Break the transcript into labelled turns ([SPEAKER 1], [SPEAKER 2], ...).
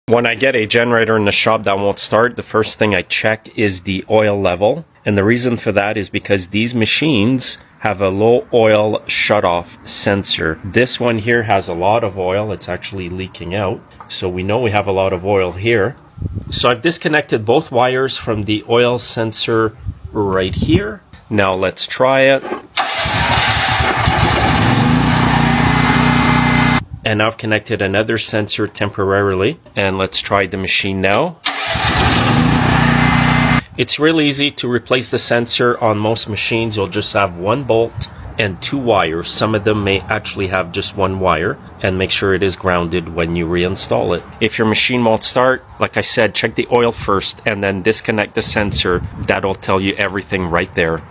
[SPEAKER 1] When I get a generator in the shop that won't start, the first thing I check is the oil level. And the reason for that is because these machines have a low oil shutoff sensor. This one here has a lot of oil. It's actually leaking out. So we know we have a lot of oil here. So I've disconnected both wires from the oil sensor right here. Now let's try it. And I've connected another sensor temporarily. And let's try the machine now. It's really easy to replace the sensor on most machines. You'll just have one bolt and two wires. Some of them may actually have just one wire, and make sure it is grounded when you reinstall it. If your machine won't start, like I said, check the oil first and then disconnect the sensor. That'll tell you everything right there.